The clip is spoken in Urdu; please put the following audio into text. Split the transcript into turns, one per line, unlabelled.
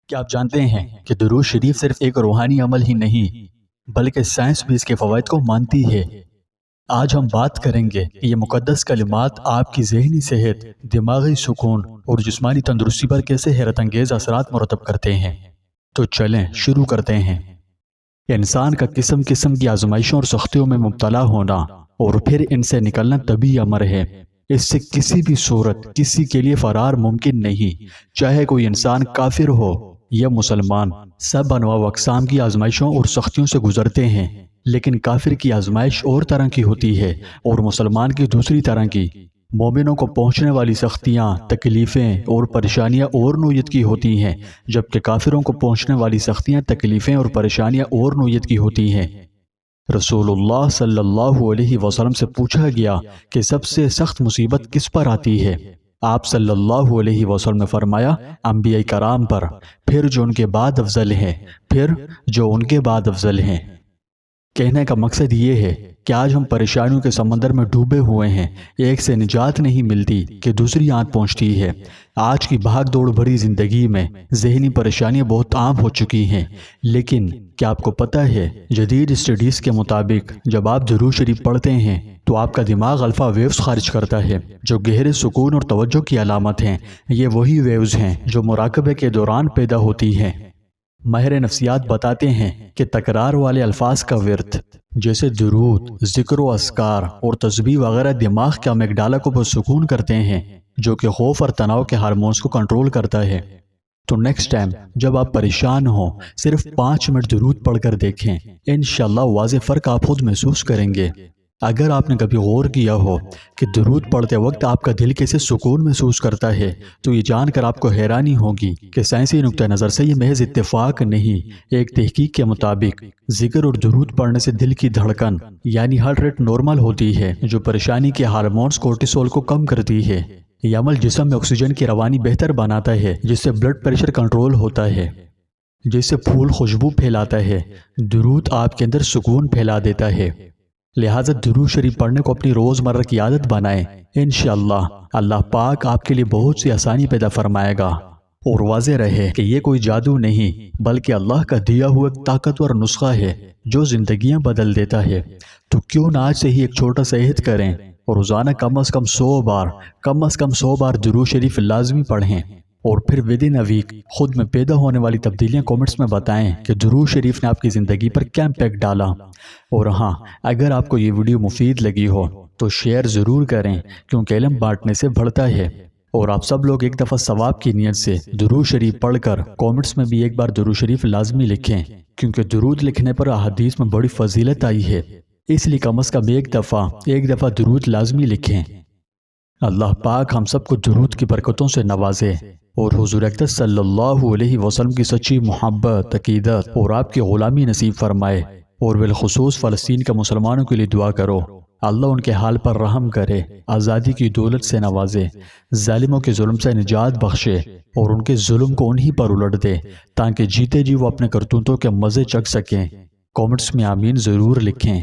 کیا آپ جانتے ہیں کہ درود شریف صرف ایک روحانی عمل ہی نہیں بلکہ سائنس بھی اس کے فوائد کو مانتی ہے۔ آج ہم بات کریں گے کہ یہ مقدس کلمات آپ کی ذہنی صحت، دماغی سکون اور جسمانی تندرستی پر کیسے حیرت انگیز اثرات مرتب کرتے ہیں۔ تو چلیں شروع کرتے ہیں۔ انسان کا قسم قسم کی آزمائشوں اور سختیوں میں مبتلا ہونا اور پھر ان سے نکلنا طبیعی امر ہے۔ اس سے کسی بھی صورت کسی کے لیے فرار ممکن نہیں، چاہے کوئی انسان کافر ہو یا مسلمان، سب انواع و اقسام کی آزمائشوں اور سختیوں سے گزرتے ہیں۔ لیکن کافر کی آزمائش اور طرح کی ہوتی ہے اور مسلمان کی دوسری طرح کی۔ مومنوں کو پہنچنے والی سختیاں، تکلیفیں اور پریشانیاں اور نوعیت کی ہوتی ہیں، جبکہ کافروں کو پہنچنے والی سختیاں، تکلیفیں اور پریشانیاں اور نوعیت کی ہوتی ہیں۔ رسول اللہ صلی اللہ علیہ وسلم سے پوچھا گیا کہ سب سے سخت مصیبت کس پر آتی ہے؟ آپ صلی اللہ علیہ وسلم نے فرمایا، انبیاء کرام پر، پھر جو ان کے بعد افضل ہیں، پھر جو ان کے بعد افضل ہیں۔ کہنے کا مقصد یہ ہے کہ آج ہم پریشانیوں کے سمندر میں ڈوبے ہوئے ہیں، ایک سے نجات نہیں ملتی کہ دوسری آنچ پہنچتی ہے۔ آج کی بھاگ دوڑ بھری زندگی میں ذہنی پریشانیاں بہت عام ہو چکی ہیں، لیکن کیا آپ کو پتہ ہے جدید اسٹڈیز کے مطابق جب آپ درود شریف پڑھتے ہیں تو آپ کا دماغ الفا ویوز خارج کرتا ہے جو گہرے سکون اور توجہ کی علامت ہیں۔ یہ وہی ویوز ہیں جو مراقبے کے دوران پیدا ہوتی ہیں۔ ماہر نفسیات بتاتے ہیں کہ تکرار والے الفاظ کا ورد جیسے درود، ذکر و اذکار اور تسبیح وغیرہ دماغ کے امیگڈالا کو پرسکون کرتے ہیں، جو کہ خوف اور تناؤ کے ہارمونز کو کنٹرول کرتا ہے۔ تو نیکسٹ ٹائم جب آپ پریشان ہوں، صرف 5 منٹ درود پڑھ کر دیکھیں، انشاءاللہ واضح فرق آپ خود محسوس کریں گے۔ اگر آپ نے کبھی غور کیا ہو کہ درود پڑھتے وقت آپ کا دل کیسے سکون محسوس کرتا ہے، تو یہ جان کر آپ کو حیرانی ہوگی کہ سائنسی نقطہ نظر سے یہ محض اتفاق نہیں۔ ایک تحقیق کے مطابق ذکر اور درود پڑھنے سے دل کی دھڑکن یعنی ہارٹ ریٹ نارمل ہوتی ہے، جو پریشانی کے ہارمونز کورٹیسول کو کم کرتی ہے۔ یہ عمل جسم میں آکسیجن کی روانی بہتر بناتا ہے، جس سے بلڈ پریشر کنٹرول ہوتا ہے، جس سے پھول خوشبو پھیلاتا ہے۔ درود آپ کے اندر سکون پھیلا دیتا ہے۔ لہٰذا درود شریف پڑھنے کو اپنی روزمرہ کی عادت بنائیں۔ انشاءاللہ اللہ پاک آپ کے لیے بہت سی آسانی پیدا فرمائے گا۔ اور واضح رہے کہ یہ کوئی جادو نہیں بلکہ اللہ کا دیا ہوا ایک طاقتور نسخہ ہے جو زندگیاں بدل دیتا ہے۔ تو کیوں نہ آج سے ہی ایک چھوٹا سا عہد کریں اور روزانہ کم از کم 100 بار درود شریف لازمی پڑھیں، اور پھر ودن اے ویک خود میں پیدا ہونے والی تبدیلیاں کومنٹس میں بتائیں کہ درود شریف نے آپ کی زندگی پر کیا امپیکٹ ڈالا۔ اور ہاں، اگر آپ کو یہ ویڈیو مفید لگی ہو تو شیئر ضرور کریں، کیونکہ علم بانٹنے سے بڑھتا ہے۔ اور آپ سب لوگ ایک دفعہ ثواب کی نیت سے درود شریف پڑھ کر کومنٹس میں بھی ایک بار درود شریف لازمی لکھیں، کیونکہ درود لکھنے پر احادیث میں بڑی فضیلت آئی ہے، اس لیے کم از کم ایک دفعہ درود لازمی لکھیں۔ اللہ پاک ہم سب کو درود کی برکتوں سے نوازے اور حضور اقدس صلی اللہ علیہ وسلم کی سچی محبت، عقیدت اور آپ کی غلامی نصیب فرمائے۔ اور بالخصوص فلسطین کے مسلمانوں کے لیے دعا کرو، اللہ ان کے حال پر رحم کرے، آزادی کی دولت سے نوازے، ظالموں کے ظلم سے نجات بخشے اور ان کے ظلم کو انہی پر الٹ دے تاکہ جیتے جی وہ اپنے کرتوتوں کے مزے چکھ سکیں۔ کومنٹس میں آمین ضرور لکھیں۔